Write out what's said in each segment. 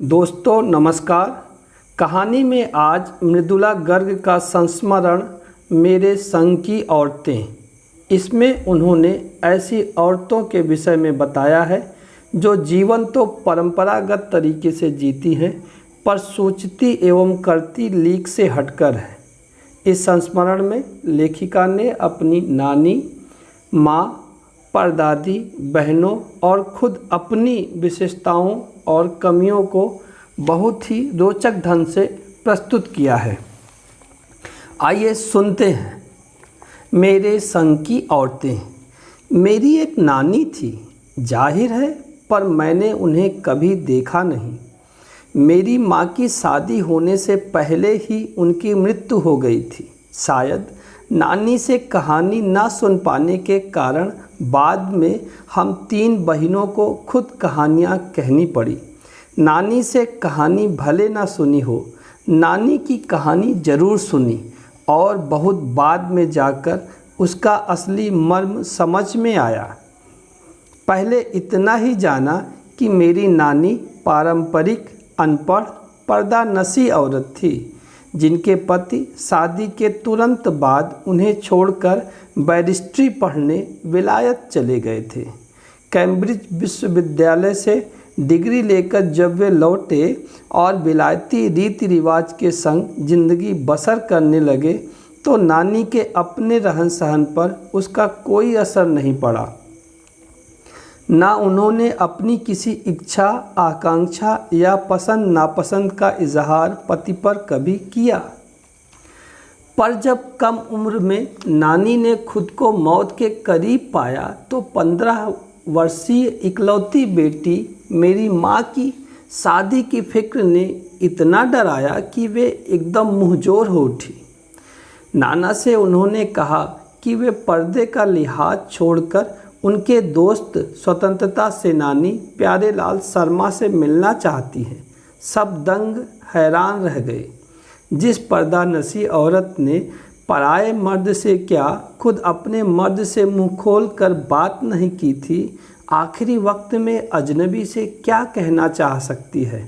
दोस्तों नमस्कार। कहानी में आज मृदुला गर्ग का संस्मरण मेरे संग की औरतें। इसमें उन्होंने ऐसी औरतों के विषय में बताया है जो जीवन तो परंपरागत तरीके से जीती हैं पर सोचती एवं करती लीक से हटकर है। इस संस्मरण में लेखिका ने अपनी नानी, माँ, परदादी, बहनों और खुद अपनी विशेषताओं और कमियों को बहुत ही रोचक ढंग से प्रस्तुत किया है। आइए सुनते हैं। मेरे संग की औरतें। मेरी एक नानी थी, जाहिर है, पर मैंने उन्हें कभी देखा नहीं। मेरी माँ की शादी होने से पहले ही उनकी मृत्यु हो गई थी। शायद नानी से कहानी ना सुन पाने के कारण बाद में हम 3 बहनों को खुद कहानियाँ कहनी पड़ी। नानी से कहानी भले ना सुनी हो, नानी की कहानी ज़रूर सुनी और बहुत बाद में जाकर उसका असली मर्म समझ में आया। पहले इतना ही जाना कि मेरी नानी पारंपरिक अनपढ़ पर्दानशी औरत थी, जिनके पति शादी के तुरंत बाद उन्हें छोड़कर बैरिस्ट्री पढ़ने विलायत चले गए थे। कैम्ब्रिज विश्वविद्यालय से डिग्री लेकर जब वे लौटे और विलायती रीति रिवाज के संग जिंदगी बसर करने लगे तो नानी के अपने रहन सहन पर उसका कोई असर नहीं पड़ा। ना उन्होंने अपनी किसी इच्छा, आकांक्षा या पसंद नापसंद का इजहार पति पर कभी किया। पर जब कम उम्र में नानी ने खुद को मौत के करीब पाया तो 15 वर्षीय इकलौती बेटी मेरी माँ की शादी की फिक्र ने इतना डराया कि वे एकदम मुंहजोर हो उठी। नाना से उन्होंने कहा कि वे पर्दे का लिहाज छोड़कर उनके दोस्त स्वतंत्रता सेनानी प्यारेलाल शर्मा से मिलना चाहती हैं। सब दंग हैरान रह गए। जिस पर्दानशी औरत ने पराये मर्द से क्या खुद अपने मर्द से मुंह खोल कर बात नहीं की थी, आखिरी वक्त में अजनबी से क्या कहना चाह सकती है।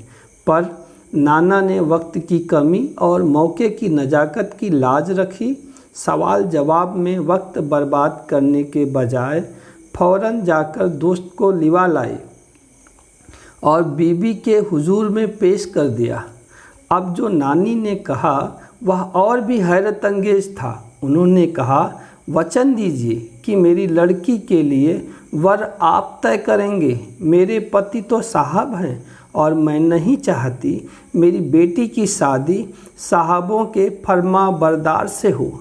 पर नाना ने वक्त की कमी और मौके की नज़ाकत की लाज रखी। सवाल जवाब में वक्त बर्बाद करने के बजाय फौरन जाकर दोस्त को लिवा लाई और बीबी के हुजूर में पेश कर दिया। अब जो नानी ने कहा वह और भी हैरत अंगेज था। उन्होंने कहा, वचन दीजिए कि मेरी लड़की के लिए वर आप तय करेंगे। मेरे पति तो साहब हैं और मैं नहीं चाहती मेरी बेटी की शादी साहबों के फर्मा बरदार से हो।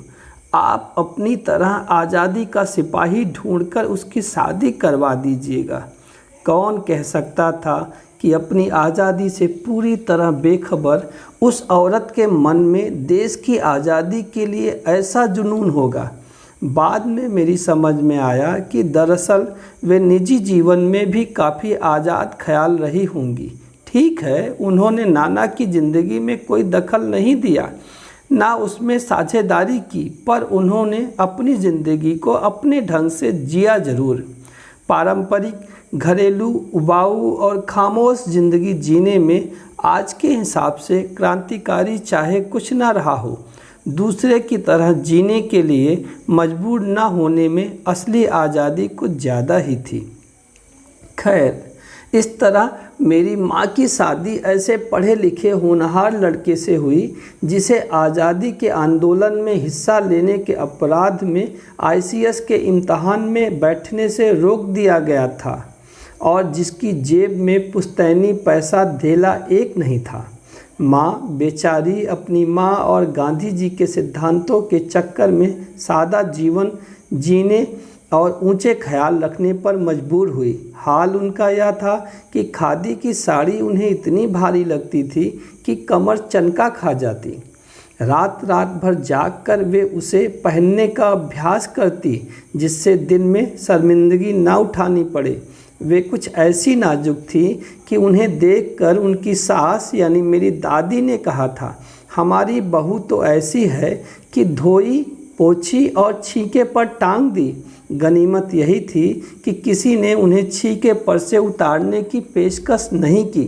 आप अपनी तरह आज़ादी का सिपाही ढूंढकर उसकी शादी करवा दीजिएगा। कौन कह सकता था कि अपनी आज़ादी से पूरी तरह बेखबर उस औरत के मन में देश की आज़ादी के लिए ऐसा जुनून होगा। बाद में मेरी समझ में आया कि दरअसल वे निजी जीवन में भी काफ़ी आज़ाद ख्याल रही होंगी। ठीक है, उन्होंने नाना की ज़िंदगी में कोई दखल नहीं दिया, ना उसमें साझेदारी की, पर उन्होंने अपनी ज़िंदगी को अपने ढंग से जिया ज़रूर। पारंपरिक घरेलू उबाऊ और खामोश ज़िंदगी जीने में आज के हिसाब से क्रांतिकारी चाहे कुछ ना रहा हो, दूसरे की तरह जीने के लिए मजबूर ना होने में असली आज़ादी कुछ ज़्यादा ही थी। खैर, इस तरह मेरी माँ की शादी ऐसे पढ़े लिखे होनहार लड़के से हुई जिसे आज़ादी के आंदोलन में हिस्सा लेने के अपराध में ICS के इम्तहान में बैठने से रोक दिया गया था और जिसकी जेब में पुश्तैनी पैसा धेला एक नहीं था। माँ बेचारी अपनी माँ और गांधी जी के सिद्धांतों के चक्कर में सादा जीवन जीने और ऊंचे ख्याल रखने पर मजबूर हुई। हाल उनका यह था कि खादी की साड़ी उन्हें इतनी भारी लगती थी कि कमर चनका खा जाती। रात रात भर जागकर वे उसे पहनने का अभ्यास करती जिससे दिन में शर्मिंदगी ना उठानी पड़े। वे कुछ ऐसी नाजुक थी कि उन्हें देखकर उनकी सास यानी मेरी दादी ने कहा था, हमारी बहू तो ऐसी है कि धोई पोछी और छीके पर टांग दी। गनीमत यही थी कि किसी ने उन्हें छीके पर से उतारने की पेशकश नहीं की।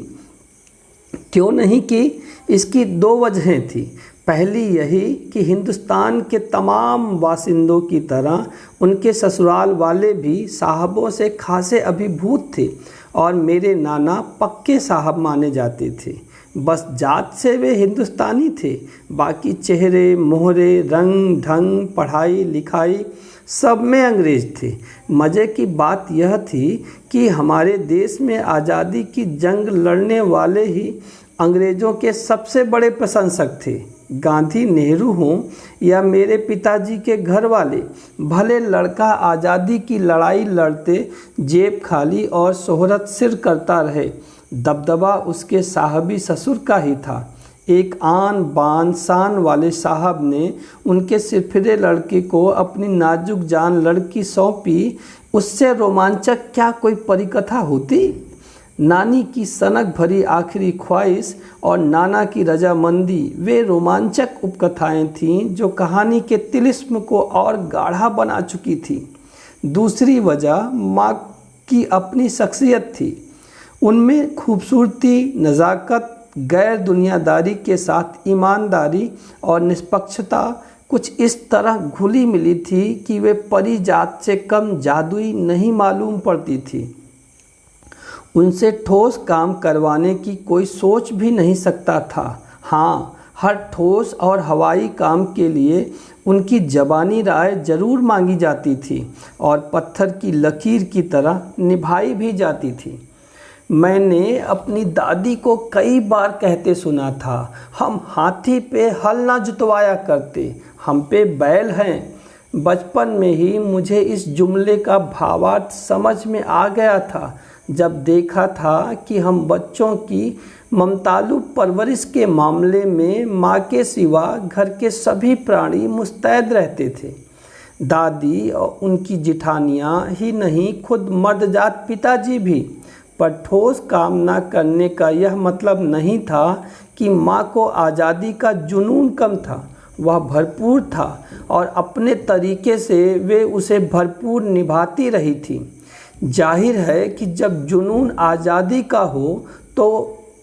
क्यों नहीं की? इसकी दो वजहें थी। पहली यही कि हिंदुस्तान के तमाम बासिंदों की तरह उनके ससुराल वाले भी साहबों से खासे अभिभूत थे और मेरे नाना पक्के साहब माने जाते थे। बस जात से वे हिंदुस्तानी थे, बाकी चेहरे मोहरे, रंग ढंग, पढ़ाई लिखाई सब में अंग्रेज थे। मज़े की बात यह थी कि हमारे देश में आज़ादी की जंग लड़ने वाले ही अंग्रेज़ों के सबसे बड़े प्रशंसक थे। गांधी, नेहरू हों या मेरे पिताजी के घर वाले, भले लड़का आज़ादी की लड़ाई लड़ते जेब खाली और शोहरत सिर करता रहे, दबदबा उसके साहबी ससुर का ही था। एक आन बान शान वाले साहब ने उनके सिरफिरे लड़के को अपनी नाजुक जान लड़की सौंपी। उससे रोमांचक क्या कोई परिकथा होती? नानी की सनक भरी आखिरी ख्वाहिश और नाना की रजामंदी वे रोमांचक उपकथाएं थीं जो कहानी के तिलिस्म को और गाढ़ा बना चुकी थी। दूसरी वजह माँ की अपनी शख्सियत थी। उनमें खूबसूरती, नज़ाकत, गैर दुनियादारी के साथ ईमानदारी और निष्पक्षता कुछ इस तरह घुली मिली थी कि वे परी जात से कम जादुई नहीं मालूम पड़ती थी। उनसे ठोस काम करवाने की कोई सोच भी नहीं सकता था। हाँ, हर ठोस और हवाई काम के लिए उनकी ज़बानी राय जरूर मांगी जाती थी और पत्थर की लकीर की तरह निभाई भी जाती थी। मैंने अपनी दादी को कई बार कहते सुना था, हम हाथी पे हल ना जुतवाया करते, हम पे बैल हैं। बचपन में ही मुझे इस जुमले का भावार्थ समझ में आ गया था जब देखा था कि हम बच्चों की ममतालु परवरिश के मामले में माँ के सिवा घर के सभी प्राणी मुस्तैद रहते थे। दादी और उनकी जिठानियाँ ही नहीं, खुद मर्दजात पिताजी भी। पर ठोस काम न करने का यह मतलब नहीं था कि माँ को आज़ादी का जुनून कम था। वह भरपूर था और अपने तरीके से वे उसे भरपूर निभाती रही थी। जाहिर है कि जब जुनून आज़ादी का हो तो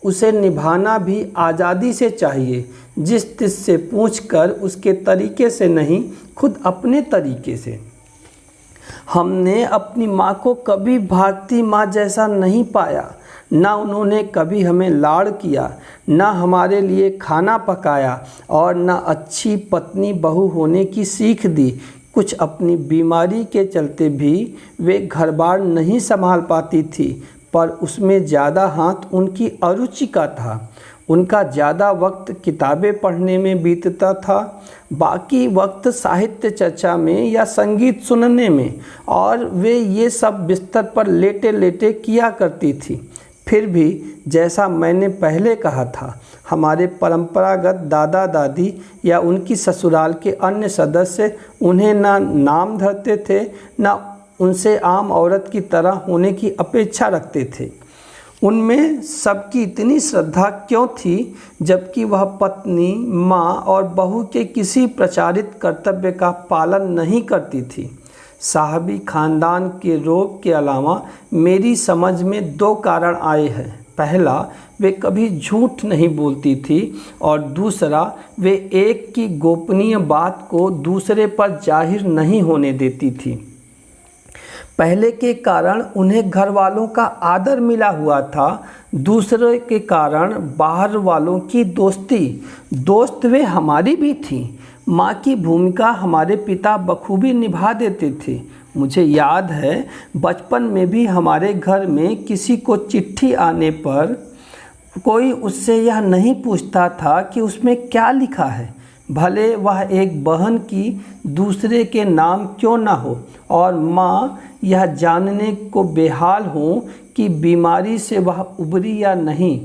उसे निभाना भी आज़ादी से चाहिए, जिस तिस से पूछकर उसके तरीके से नहीं, खुद अपने तरीके से। हमने अपनी माँ को कभी भारतीय माँ जैसा नहीं पाया। ना उन्होंने कभी हमें लाड़ किया, ना हमारे लिए खाना पकाया और ना अच्छी पत्नी बहू होने की सीख दी। कुछ अपनी बीमारी के चलते भी वे घर बार नहीं संभाल पाती थी, पर उसमें ज़्यादा हाथ उनकी अरुचि का था। उनका ज़्यादा वक्त किताबें पढ़ने में बीतता था, बाकी वक्त साहित्य चर्चा में या संगीत सुनने में, और वे ये सब बिस्तर पर लेटे लेटे किया करती थी। फिर भी जैसा मैंने पहले कहा था, हमारे परंपरागत दादा दादी या उनकी ससुराल के अन्य सदस्य उन्हें ना नाम धरते थे, ना उनसे आम औरत की तरह होने की अपेक्षा रखते थे। उनमें सबकी इतनी श्रद्धा क्यों थी, जबकि वह पत्नी, माँ और बहू के किसी प्रचारित कर्तव्य का पालन नहीं करती थी? साहबी खानदान के रोग के अलावा मेरी समझ में दो कारण आए हैं। पहला, वे कभी झूठ नहीं बोलती थी, और दूसरा, वे एक की गोपनीय बात को दूसरे पर जाहिर नहीं होने देती थी। पहले के कारण उन्हें घर वालों का आदर मिला हुआ था, दूसरे के कारण बाहर वालों की दोस्ती। दोस्त वे हमारी भी थी। माँ की भूमिका हमारे पिता बखूबी निभा देते थे। मुझे याद है, बचपन में भी हमारे घर में किसी को चिट्ठी आने पर कोई उससे यह नहीं पूछता था कि उसमें क्या लिखा है, भले वह एक बहन की दूसरे के नाम क्यों ना हो, और माँ यह जानने को बेहाल हो कि बीमारी से वह उबरी या नहीं।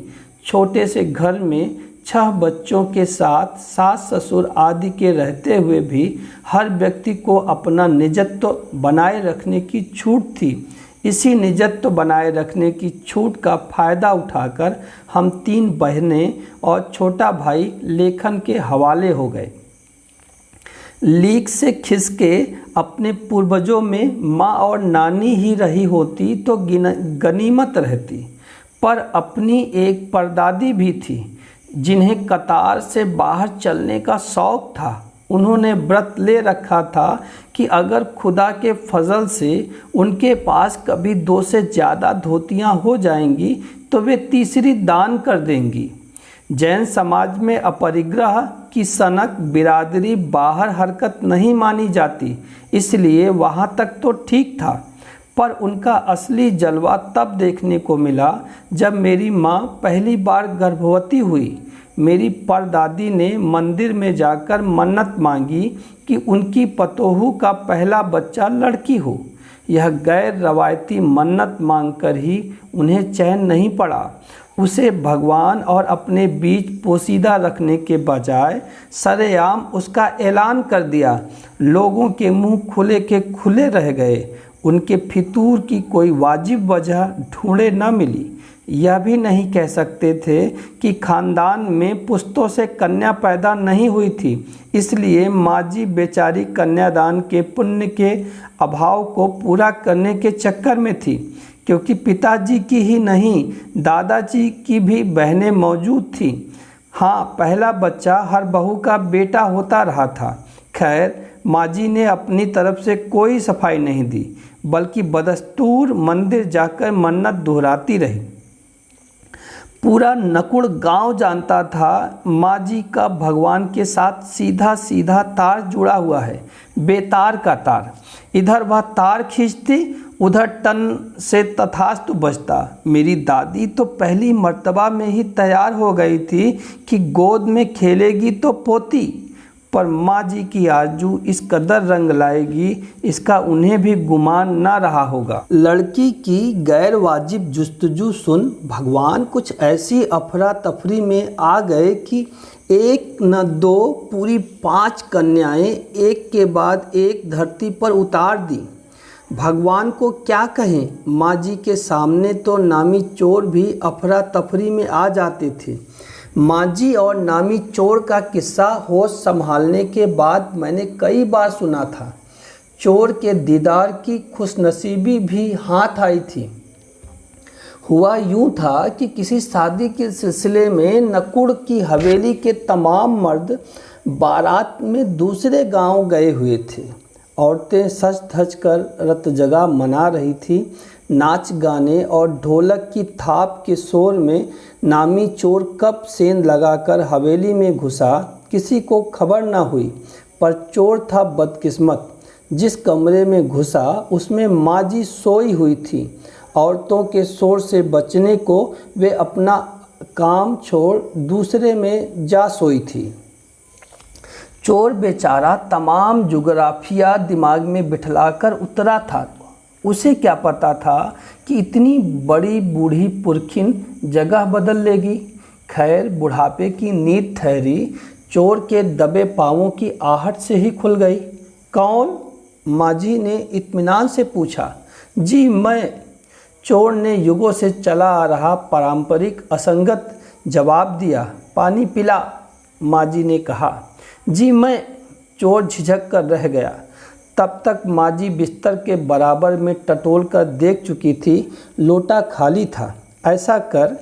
छोटे से घर में 6 बच्चों के साथ सास ससुर आदि के रहते हुए भी हर व्यक्ति को अपना निजत्व बनाए रखने की छूट थी। इसी निजत्व बनाए रखने की छूट का फ़ायदा उठाकर हम 3 बहनें और छोटा भाई लेखन के हवाले हो गए। लीक से खिसके अपने पूर्वजों में माँ और नानी ही रही होती तो गनीमत रहती, पर अपनी एक परदादी भी थी जिन्हें कतार से बाहर चलने का शौक़ था। उन्होंने व्रत ले रखा था कि अगर खुदा के फजल से उनके पास कभी 2 से ज़्यादा धोतियाँ हो जाएंगी तो वे तीसरी दान कर देंगी। जैन समाज में अपरिग्रह की सनक बिरादरी बाहर हरकत नहीं मानी जाती, इसलिए वहाँ तक तो ठीक था। पर उनका असली जलवा तब देखने को मिला जब मेरी माँ पहली बार गर्भवती हुई। मेरी परदादी ने मंदिर में जाकर मन्नत मांगी कि उनकी पतोहू का पहला बच्चा लड़की हो। यह गैर रवायती मन्नत मांगकर ही उन्हें चैन नहीं पड़ा। उसे भगवान और अपने बीच पोशीदा रखने के बजाय सरेआम उसका ऐलान कर दिया। लोगों के मुंह खुले के खुले रह गए। उनके फितूर की कोई वाजिब वजह ढूंढे न मिली। यह भी नहीं कह सकते थे कि खानदान में पुश्तों से कन्या पैदा नहीं हुई थी, इसलिए माजी बेचारी कन्यादान के पुण्य के अभाव को पूरा करने के चक्कर में थी। क्योंकि पिताजी की ही नहीं, दादाजी की भी बहनें मौजूद थीं। हाँ, पहला बच्चा हर बहू का बेटा होता रहा था। खैर, माजी ने अपनी तरफ से कोई सफाई नहीं दी, बल्कि बदस्तूर मंदिर जाकर मन्नत दोहराती रही। पूरा नकुड़ गांव जानता था माजी का भगवान के साथ सीधा सीधा तार जुड़ा हुआ है, बेतार का तार। इधर वह तार खींचती, उधर टन से तथास्तु बजता। मेरी दादी तो पहली मर्तबा में ही तैयार हो गई थी कि गोद में खेलेगी तो पोती। पर माँ जी की आरजू इस कदर रंग लाएगी, इसका उन्हें भी गुमान न रहा होगा। लड़की की गैर वाजिब जुस्तजू सुन भगवान कुछ ऐसी अफरा तफरी में आ गए कि एक न दो पूरी 5 कन्याएं एक के बाद एक धरती पर उतार दी। भगवान को क्या कहें, माँ जी के सामने तो नामी चोर भी अफरा तफरी में आ जाते थे। मांझी और नामी चोर का किस्सा होश संभालने के बाद मैंने कई बार सुना था। चोर के दीदार की खुशनसीबी भी हाथ आई थी। हुआ यूं था कि किसी शादी के सिलसिले में नकुड़ की हवेली के तमाम मर्द बारात में दूसरे गांव गए हुए थे। औरतें सज धज कर रत जगह मना रही थी। नाच गाने और ढोलक की थाप के शोर में नामी चोर कब सेंध लगाकर हवेली में घुसा किसी को खबर न हुई। पर चोर था बदकिस्मत। जिस कमरे में घुसा उसमें माँ जी सोई हुई थी। औरतों के शोर से बचने को वे अपना काम छोड़ दूसरे में जा सोई थी। चोर बेचारा तमाम जुगराफिया दिमाग में बिठलाकर उतरा था। उसे क्या पता था कि इतनी बड़ी बूढ़ी पुरखिन जगह बदल लेगी। खैर, बुढ़ापे की नींद ठहरी चोर के दबे पाँवों की आहट से ही खुल गई। कौन? माजी ने इत्मीनान से पूछा। जी मैं। चोर ने युगों से चला आ रहा पारंपरिक असंगत जवाब दिया। पानी पिला, माजी ने कहा। जी मैं। चोर झिझक कर रह गया। तब तक माजी बिस्तर के बराबर में टटोल कर देख चुकी थी। लोटा खाली था। ऐसा कर,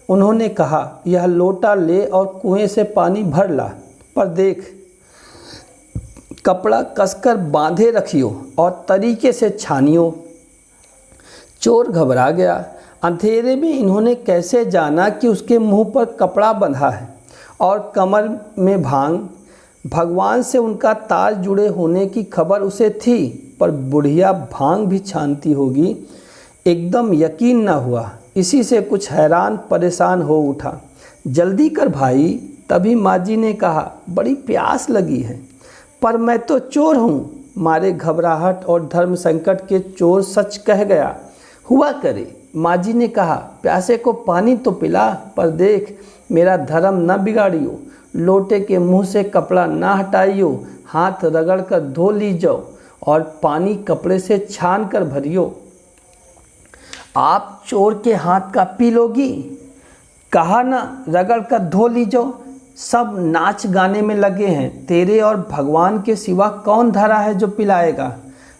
उन्होंने कहा, यह लोटा ले और कुएं से पानी भर ला। पर देख, कपड़ा कसकर बांधे रखियो और तरीके से छानियो। चोर घबरा गया। अंधेरे में इन्होंने कैसे जाना कि उसके मुंह पर कपड़ा बंधा है और कमर में भांग। भगवान से उनका तार जुड़े होने की खबर उसे थी, पर बुढ़िया भांग भी छानती होगी, एकदम यकीन न हुआ। इसी से कुछ हैरान परेशान हो उठा। जल्दी कर भाई। तभी माजी ने कहा, बड़ी प्यास लगी है। पर मैं तो चोर हूँ। मारे घबराहट और धर्म संकट के चोर सच कह गया। हुआ करे, माजी ने कहा, प्यासे को पानी तो पिला, पर देख मेरा धर्म न बिगाड़ियो। लोटे के मुंह से कपड़ा ना हटाइयो, हाथ रगड़ कर धो लीजो और पानी कपड़े से छान कर भरियो। आप चोर के हाथ का पी लोगी? कहा ना, रगड़ कर धो लीजो। सब नाच गाने में लगे हैं। तेरे और भगवान के सिवा कौन धरा है जो पिलाएगा?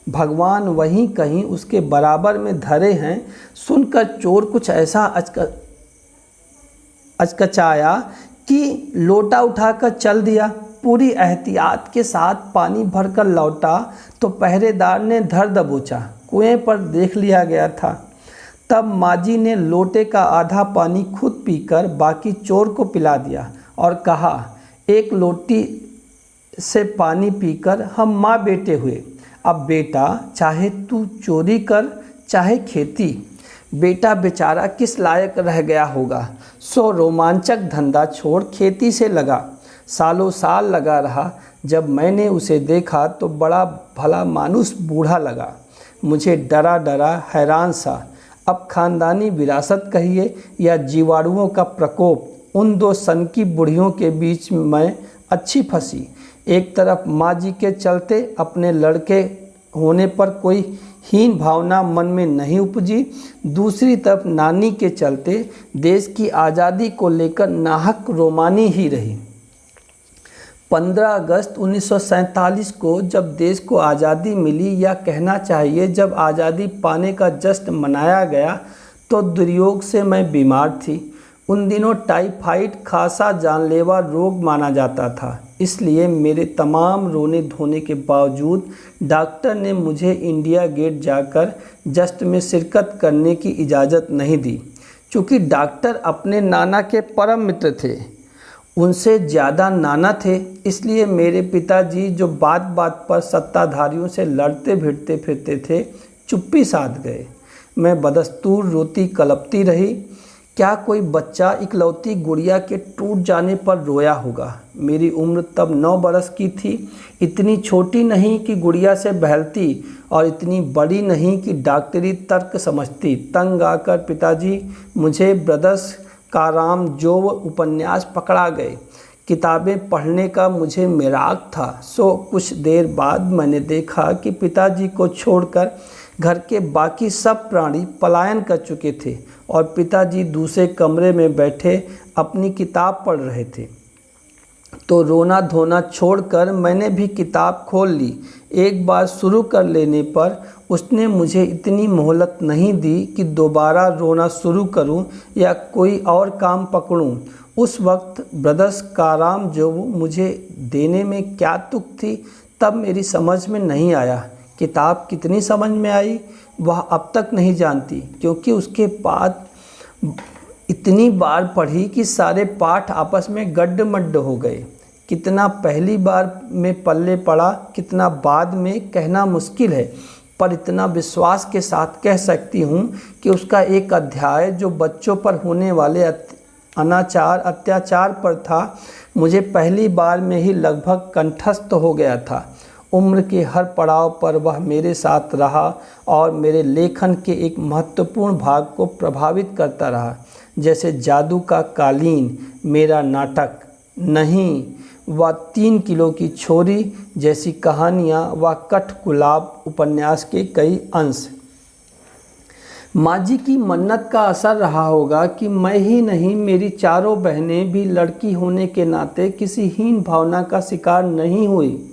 भगवान वहीं कहीं उसके बराबर में धरे हैं। सुनकर चोर कुछ ऐसा अचकचाया कि लोटा उठाकर चल दिया। पूरी एहतियात के साथ पानी भरकर लौटा तो पहरेदार ने धर दबोचा। कुएं पर देख लिया गया था। तब माजी ने लोटे का आधा पानी खुद पीकर बाकी चोर को पिला दिया और कहा, एक लोटी से पानी पीकर हम माँ बेटे हुए। अब बेटा, चाहे तू चोरी कर चाहे खेती, बेटा बेचारा किस लायक रह गया होगा। सो रोमांचक धंधा छोड़ खेती से लगा। सालों साल लगा रहा। जब मैंने उसे देखा तो बड़ा भला मानुस बूढ़ा लगा। मुझे डरा डरा हैरान सा। अब खानदानी विरासत कहिए या जीवाणुओं का प्रकोप, उन दो सनकी बुढ़ियों के बीच मैं अच्छी फंसी। एक तरफ माँ जी के चलते अपने लड़के होने पर कोई हीन भावना मन में नहीं उपजी, दूसरी तरफ नानी के चलते देश की आज़ादी को लेकर नाहक रोमानी ही रही। 15 अगस्त 1947 को जब देश को आज़ादी मिली, या कहना चाहिए जब आज़ादी पाने का जश्न मनाया गया, तो दुर्योग से मैं बीमार थी। उन दिनों टाइफाइड खासा जानलेवा रोग माना जाता था, इसलिए मेरे तमाम रोने धोने के बावजूद डॉक्टर ने मुझे इंडिया गेट जाकर जश्न में शिरकत करने की इजाज़त नहीं दी। चूँकि डॉक्टर अपने नाना के परम मित्र थे, उनसे ज़्यादा नाना थे, इसलिए मेरे पिताजी जो बात बात पर सत्ताधारियों से लड़ते भिड़ते फिरते थे, चुप्पी साध गए। मैं बदस्तूर रोती कलपती रही। क्या कोई बच्चा इकलौती गुड़िया के टूट जाने पर रोया होगा। मेरी उम्र तब 9 बरस की थी, इतनी छोटी नहीं कि गुड़िया से बहलती और इतनी बड़ी नहीं कि डॉक्टरी तर्क समझती। तंग आकर पिताजी मुझे ब्रदर्स कारामजोव उपन्यास पकड़ा गए। किताबें पढ़ने का मुझे मेराक था। सो कुछ देर बाद मैंने देखा कि पिताजी को छोड़कर घर के बाकी सब प्राणी पलायन कर चुके थे और पिताजी दूसरे कमरे में बैठे अपनी किताब पढ़ रहे थे। तो रोना धोना छोड़कर मैंने भी किताब खोल ली। एक बार शुरू कर लेने पर उसने मुझे इतनी मोहलत नहीं दी कि दोबारा रोना शुरू करूं या कोई और काम पकड़ूं। उस वक्त ब्रदर्स कारामजोव मुझे देने में क्या तुक थी, तब मेरी समझ में नहीं आया। किताब कितनी समझ में आई वह अब तक नहीं जानती, क्योंकि उसके बाद इतनी बार पढ़ी कि सारे पाठ आपस में गड्ढ-मड्ढ हो गए। कितना पहली बार में पल्ले पड़ा, कितना बाद में कहना मुश्किल है, पर इतना विश्वास के साथ कह सकती हूँ कि उसका एक अध्याय जो बच्चों पर होने वाले अनाचार अत्याचार पर था, मुझे पहली बार में ही लगभग कंठस्थ हो गया था। उम्र के हर पड़ाव पर वह मेरे साथ रहा और मेरे लेखन के एक महत्वपूर्ण भाग को प्रभावित करता रहा। जैसे जादू का कालीन, मेरा नाटक नहीं, व 3 किलो की छोरी जैसी कहानियाँ व कठगुलाब उपन्यास के कई अंश। माँ जी की मन्नत का असर रहा होगा कि मैं ही नहीं, मेरी चारों बहनें भी लड़की होने के नाते किसी हीन भावना का शिकार नहीं हुई।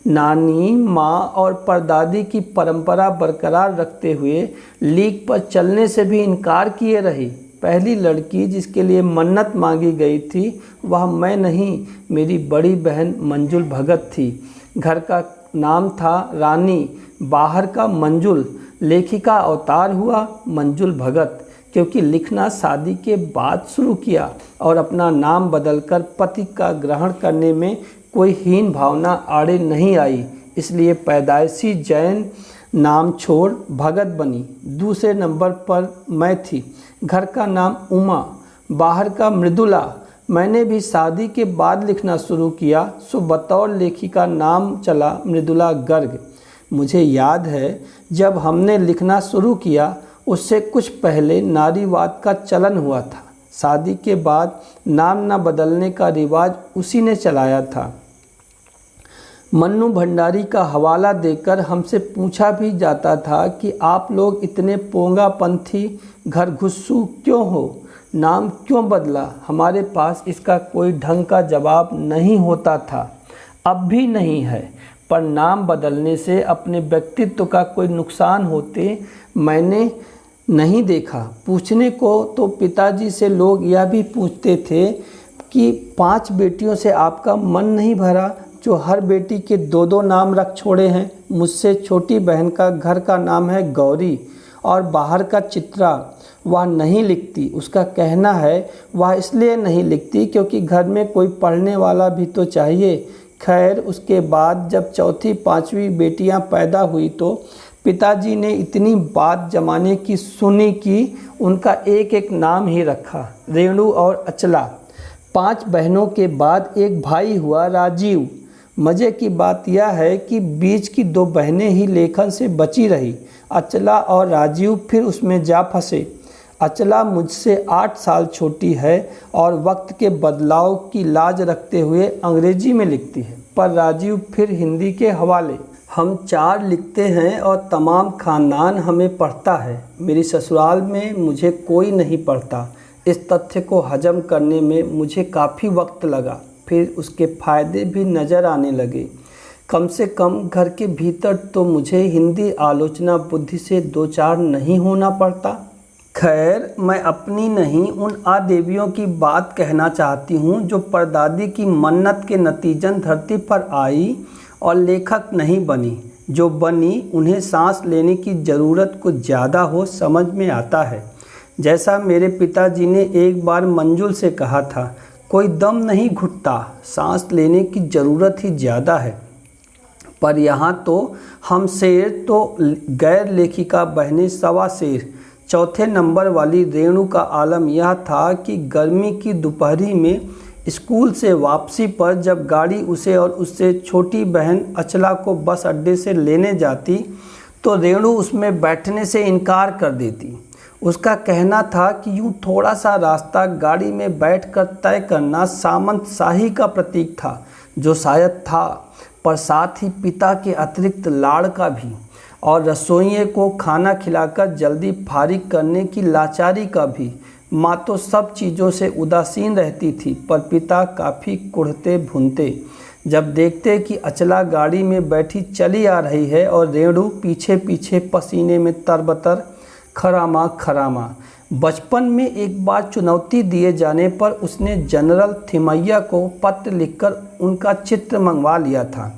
नानी, माँ और परदादी की परंपरा बरकरार रखते हुए लीक पर चलने से भी इनकार किए रही। पहली लड़की जिसके लिए मन्नत मांगी गई थी वह मैं नहीं, मेरी बड़ी बहन मंजुल भगत थी। घर का नाम था रानी, बाहर का मंजुल। लेखिका अवतार हुआ मंजुल भगत, क्योंकि लिखना शादी के बाद शुरू किया और अपना नाम बदलकर पति का ग्रहण करने में कोई हीन भावना आड़े नहीं आई, इसलिए पैदाइशी जैन नाम छोड़ भगत बनी। दूसरे नंबर पर मैं थी। घर का नाम उमा, बाहर का मृदुला। मैंने भी शादी के बाद लिखना शुरू किया, सो बतौर लेखिका नाम चला मृदुला गर्ग। मुझे याद है जब हमने लिखना शुरू किया उससे कुछ पहले नारीवाद का चलन हुआ था। शादी के बाद नाम न बदलने का रिवाज उसी ने चलाया था। मन्नू भंडारी का हवाला देकर हमसे पूछा भी जाता था कि आप लोग इतने पोंगापंथी घर घुस्सू क्यों हो, नाम क्यों बदला। हमारे पास इसका कोई ढंग का जवाब नहीं होता था, अब भी नहीं है, पर नाम बदलने से अपने व्यक्तित्व का कोई नुकसान होते मैंने नहीं देखा। पूछने को तो पिताजी से लोग यह भी पूछते थे कि 5 बेटियों से आपका मन नहीं भरा, जो हर बेटी के 2-2 नाम रख छोड़े हैं। मुझसे छोटी बहन का घर का नाम है गौरी और बाहर का चित्रा। वह नहीं लिखती। उसका कहना है वह इसलिए नहीं लिखती क्योंकि घर में कोई पढ़ने वाला भी तो चाहिए। खैर, उसके बाद जब 4वीं-5वीं बेटियां पैदा हुई तो पिताजी ने इतनी बात जमाने की सुनी कि उनका एक एक नाम ही रखा, रेणु और अचला। 5 बहनों के बाद एक भाई हुआ, राजीव। मज़े की बात यह है कि बीच की 2 बहनें ही लेखन से बची रही। अचला और राजीव फिर उसमें जा फंसे। अचला मुझसे 8 साल छोटी है और वक्त के बदलाव की लाज रखते हुए अंग्रेजी में लिखती है, पर राजीव फिर हिंदी के हवाले। हम 4 लिखते हैं और तमाम ख़ानदान हमें पढ़ता है। मेरी ससुराल में मुझे कोई नहीं पढ़ता। इस तथ्य को हजम करने में मुझे काफ़ी वक्त लगा। फिर उसके फ़ायदे भी नज़र आने लगे। कम से कम घर के भीतर तो मुझे हिंदी आलोचना बुद्धि से 2-4 नहीं होना पड़ता। खैर, मैं अपनी नहीं उन आदेवियों की बात कहना चाहती हूँ जो परदादी की मन्नत के नतीजन धरती पर आई और लेखक नहीं बनी। जो बनी उन्हें सांस लेने की ज़रूरत कुछ ज़्यादा हो, समझ में आता है। जैसा मेरे पिताजी ने एक बार मंजुल से कहा था, कोई दम नहीं घुटता, सांस लेने की ज़रूरत ही ज़्यादा है। पर यहाँ तो हम शेर तो गैर लेखिका बहनें 1.25 शेर। 4थे नंबर वाली रेणु का आलम यह था कि गर्मी की दोपहरी में स्कूल से वापसी पर जब गाड़ी उसे और उससे छोटी बहन अचला को बस अड्डे से लेने जाती तो रेणु उसमें बैठने से इनकार कर देती। उसका कहना था कि यूँ थोड़ा सा रास्ता गाड़ी में बैठकर तय करना सामंत शाही का प्रतीक था, जो शायद था, पर साथ ही पिता के अतिरिक्त लाड़ का भी, और रसोइये को खाना खिलाकर जल्दी फारिग करने की लाचारी का भी। माँ तो सब चीज़ों से उदासीन रहती थी, पर पिता काफ़ी कुढ़ते भुनते जब देखते कि अचला गाड़ी में बैठी चली आ रही है और रेणु पीछे पीछे पसीने में तरबतर खरामा खरामा। बचपन में एक बार चुनौती दिए जाने पर उसने जनरल थिमैया को पत्र लिखकर उनका चित्र मंगवा लिया था,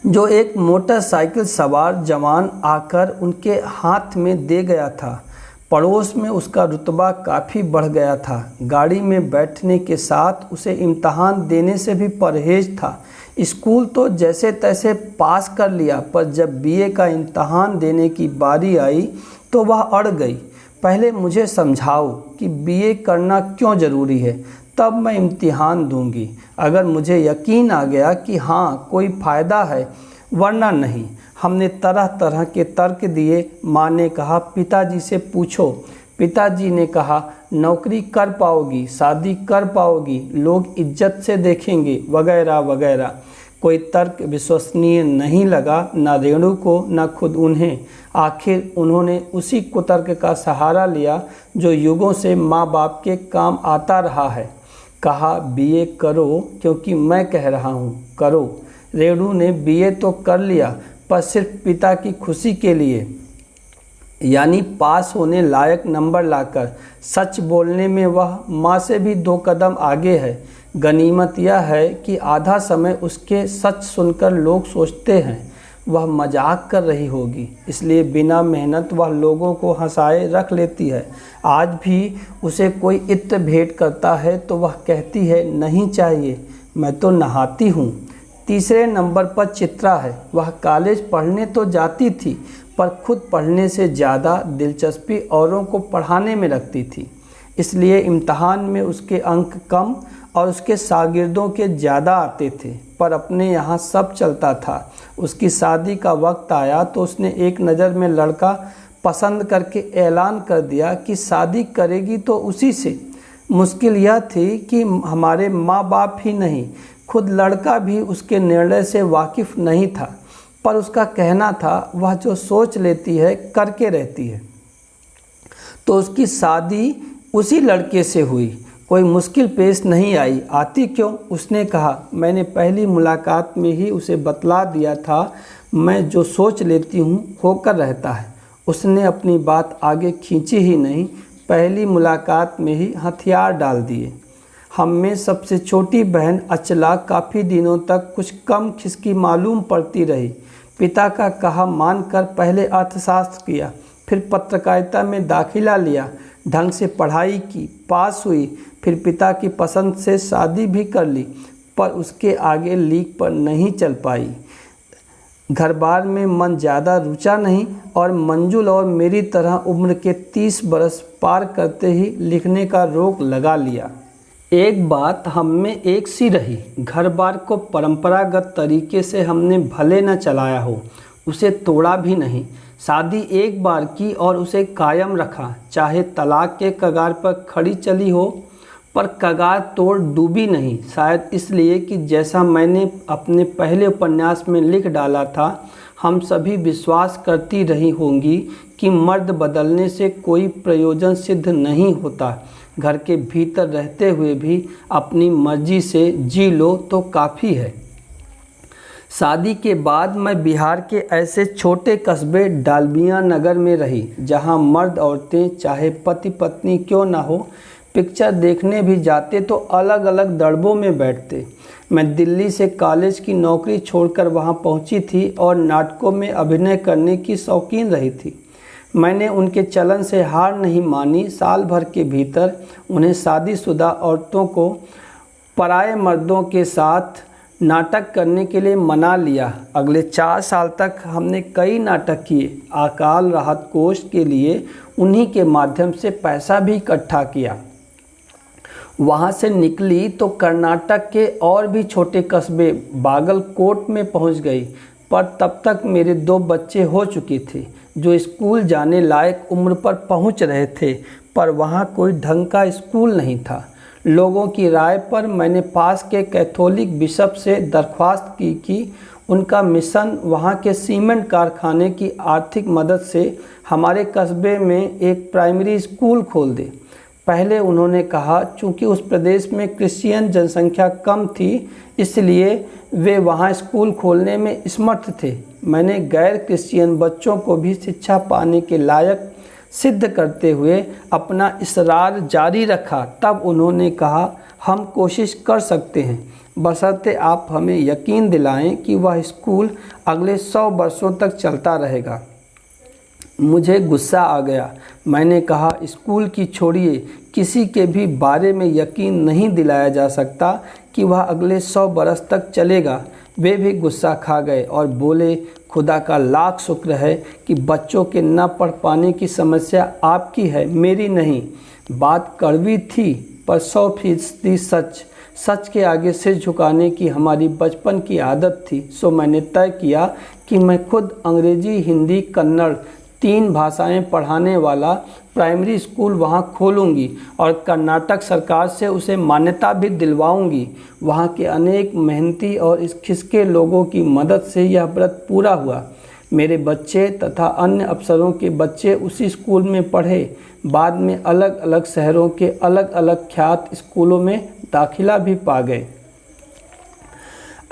जो एक मोटरसाइकिल सवार जवान आकर उनके हाथ में दे गया था। पड़ोस में उसका रुतबा काफ़ी बढ़ गया था। गाड़ी में बैठने के साथ उसे इम्तहान देने से भी परहेज था। स्कूल तो जैसे तैसे पास कर लिया, पर जब बीए का इम्तहान देने की बारी आई तो वह अड़ गई। पहले मुझे समझाओ कि बीए करना क्यों ज़रूरी है, तब मैं इम्तिहान दूंगी। अगर मुझे यकीन आ गया कि हाँ कोई फ़ायदा है, वरना नहीं। हमने तरह तरह के तर्क दिए। माँ ने कहा पिताजी से पूछो। पिताजी ने कहा नौकरी कर पाओगी, शादी कर पाओगी, लोग इज्जत से देखेंगे, वगैरह वगैरह। कोई तर्क विश्वसनीय नहीं लगा, न रेणु को न खुद उन्हें। आखिर उन्होंने उसी कुतर्क का सहारा लिया जो युगों से माँ बाप के काम आता रहा है। कहा बीए करो क्योंकि मैं कह रहा हूँ, करो। रेणु ने बीए तो कर लिया, पर सिर्फ पिता की खुशी के लिए, यानी पास होने लायक नंबर लाकर। सच बोलने में वह माँ से भी 2 कदम आगे है। गनीमत यह है कि आधा समय उसके सच सुनकर लोग सोचते हैं वह मजाक कर रही होगी, इसलिए बिना मेहनत वह लोगों को हंसाए रख लेती है। आज भी उसे कोई इत्र भेंट करता है तो वह कहती है नहीं चाहिए, मैं तो नहाती हूँ। 3रे नंबर पर चित्रा है। वह कॉलेज पढ़ने तो जाती थी, पर खुद पढ़ने से ज़्यादा दिलचस्पी औरों को पढ़ाने में रखती थी, इसलिए इम्तहान में उसके अंक कम और उसके शागिर्दों के ज़्यादा आते थे। पर अपने यहाँ सब चलता था। उसकी शादी का वक्त आया तो उसने एक नज़र में लड़का पसंद करके ऐलान कर दिया कि शादी करेगी तो उसी से। मुश्किल यह थी कि हमारे माँ बाप ही नहीं, खुद लड़का भी उसके निर्णय से वाकिफ़ नहीं था, पर उसका कहना था वह जो सोच लेती है करके रहती है। तो उसकी शादी उसी लड़के से हुई। कोई मुश्किल पेश नहीं आई। आती क्यों? उसने कहा मैंने पहली मुलाकात में ही उसे बतला दिया था, मैं जो सोच लेती हूँ होकर रहता है। उसने अपनी बात आगे खींची ही नहीं, पहली मुलाकात में ही हथियार डाल दिए। हम में सबसे छोटी बहन अचला काफ़ी दिनों तक कुछ कम खिसकी मालूम पड़ती रही। पिता का कहा मानकर पहले अर्थशास्त्र किया, फिर पत्रकारिता में दाखिला लिया, ढंग से पढ़ाई की, पास हुई, फिर पिता की पसंद से शादी भी कर ली, पर उसके आगे लीक पर नहीं चल पाई। घर बार में मन ज़्यादा रुचा नहीं और मंजुल और मेरी तरह उम्र के 30 बरस पार करते ही लिखने का रोक लगा लिया। एक बात हम में एक सी रही, घर बार को परंपरागत तरीके से हमने भले न चलाया हो, उसे तोड़ा भी नहीं। शादी एक बार की और उसे कायम रखा, चाहे तलाक के कगार पर खड़ी चली हो, पर कगार तोड़ डूबी नहीं। शायद इसलिए कि जैसा मैंने अपने पहले उपन्यास में लिख डाला था, हम सभी विश्वास करती रही होंगी कि मर्द बदलने से कोई प्रयोजन सिद्ध नहीं होता। घर के भीतर रहते हुए भी अपनी मर्जी से जी लो तो काफ़ी है। शादी के बाद मैं बिहार के ऐसे छोटे कस्बे डालमिया नगर में रही, जहां मर्द औरतें चाहे पति पत्नी क्यों ना हो, पिक्चर देखने भी जाते तो अलग अलग दड़बों में बैठते। मैं दिल्ली से कॉलेज की नौकरी छोड़कर वहां पहुंची थी और नाटकों में अभिनय करने की शौकीन रही थी। मैंने उनके चलन से हार नहीं मानी। साल भर के भीतर उन्हें शादीशुदा औरतों को पराये मर्दों के साथ नाटक करने के लिए मना लिया। अगले 4 साल तक हमने कई नाटक किए। अकाल राहत कोष के लिए उन्हीं के माध्यम से पैसा भी इकट्ठा किया। वहाँ से निकली तो कर्नाटक के और भी छोटे कस्बे बागलकोट में पहुँच गई, पर तब तक मेरे 2 बच्चे हो चुके थे जो स्कूल जाने लायक उम्र पर पहुँच रहे थे, पर वहाँ कोई ढंग का स्कूल नहीं था। लोगों की राय पर मैंने पास के कैथोलिक बिशप से दरख्वास्त की कि उनका मिशन वहाँ के सीमेंट कारखाने की आर्थिक मदद से हमारे कस्बे में एक प्राइमरी स्कूल खोल दे। पहले उन्होंने कहा चूँकि उस प्रदेश में क्रिश्चियन जनसंख्या कम थी, इसलिए वे वहाँ स्कूल खोलने में समर्थ थे। मैंने गैर क्रिश्चियन बच्चों को भी शिक्षा पाने के लायक सिद्ध करते हुए अपना इसरार जारी रखा। तब उन्होंने कहा हम कोशिश कर सकते हैं, बशर्ते आप हमें यकीन दिलाएं कि वह स्कूल अगले 100 वर्षों तक चलता रहेगा। मुझे गुस्सा आ गया। मैंने कहा स्कूल की छोड़िए, किसी के भी बारे में यकीन नहीं दिलाया जा सकता कि वह अगले 100 बरस तक चलेगा। वे भी गुस्सा खा गए और बोले खुदा का लाख शुक्र है कि बच्चों के न पढ़ पाने की समस्या आपकी है, मेरी नहीं। बात कड़वी थी पर 100% सच। सच के आगे सिर झुकाने की हमारी बचपन की आदत थी। सो मैंने तय किया कि मैं खुद अंग्रेजी, हिंदी, कन्नड़ 3 भाषाएं पढ़ाने वाला प्राइमरी स्कूल वहां खोलूंगी और कर्नाटक सरकार से उसे मान्यता भी दिलवाऊंगी। वहां के अनेक मेहनती और इस खिसके लोगों की मदद से यह व्रत पूरा हुआ। मेरे बच्चे तथा अन्य अफसरों के बच्चे उसी स्कूल में पढ़े। बाद में अलग अलग शहरों के अलग अलग ख्यात स्कूलों में दाखिला भी पा गए।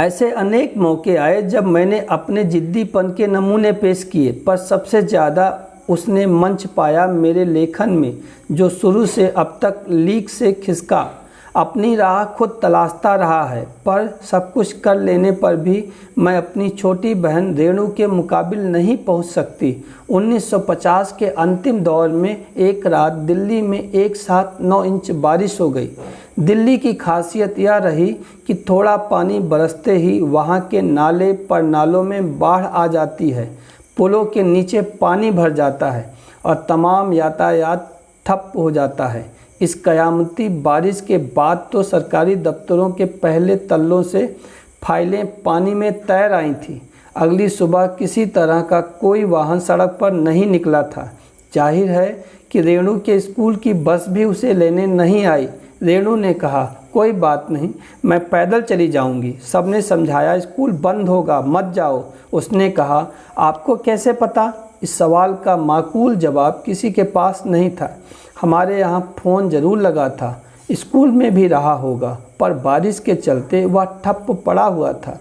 ऐसे अनेक मौके आए जब मैंने अपने जिद्दीपन के नमूने पेश किए, पर सबसे ज़्यादा उसने मंच पाया मेरे लेखन में, जो शुरू से अब तक लीक से खिसका। अपनी राह खुद तलाशता रहा है, पर सब कुछ कर लेने पर भी मैं अपनी छोटी बहन रेणु के मुकाबिल नहीं पहुंच सकती। 1950 के अंतिम दौर में एक रात दिल्ली में एक साथ 9 इंच बारिश हो गई। दिल्ली की खासियत यह रही कि थोड़ा पानी बरसते ही वहाँ के नाले पर नालों में बाढ़ आ जाती है, पुलों के नीचे पानी भर जाता है और तमाम यातायात ठप हो जाता है। इस कयामती बारिश के बाद तो सरकारी दफ्तरों के पहले तल्लों से फाइलें पानी में तैर आई थीं। अगली सुबह किसी तरह का कोई वाहन सड़क पर नहीं निकला था। जाहिर है कि रेणु के स्कूल की बस भी उसे लेने नहीं आई। रेणु ने कहा कोई बात नहीं, मैं पैदल चली जाऊंगी। सबने समझाया स्कूल बंद होगा, मत जाओ। उसने कहा आपको कैसे पता? इस सवाल का माकूल जवाब किसी के पास नहीं था। हमारे यहाँ फ़ोन ज़रूर लगा था, स्कूल में भी रहा होगा, पर बारिश के चलते वह ठप पड़ा हुआ था।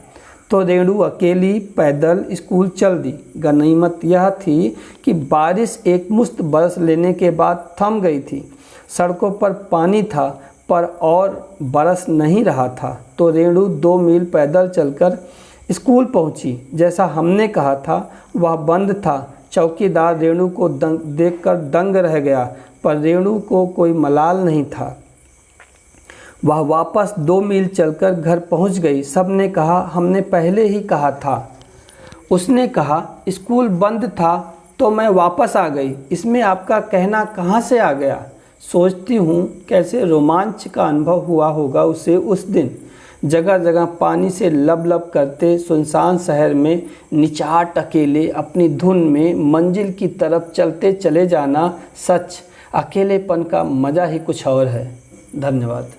तो रेणु अकेली पैदल स्कूल चल दी। गनीमत यह थी कि बारिश एकमुश्त बरस लेने के बाद थम गई थी। सड़कों पर पानी था पर और बरस नहीं रहा था। तो रेणु 2 मील पैदल चलकर स्कूल पहुंची। जैसा हमने कहा था वह बंद था। चौकीदार रेणु को देखकर दंग रह गया, पर रेणु को कोई मलाल नहीं था। वह वापस 2 मील चलकर घर पहुंच गई। सबने कहा हमने पहले ही कहा था। उसने कहा स्कूल बंद था तो मैं वापस आ गई, इसमें आपका कहना कहाँ से आ गया। सोचती हूँ कैसे रोमांच का अनुभव हुआ होगा उसे उस दिन। जगह जगह पानी से लब करते सुनसान शहर में निचाट अकेले अपनी धुन में मंजिल की तरफ चलते चले जाना। सच अकेलेपन का मज़ा ही कुछ और है। धन्यवाद।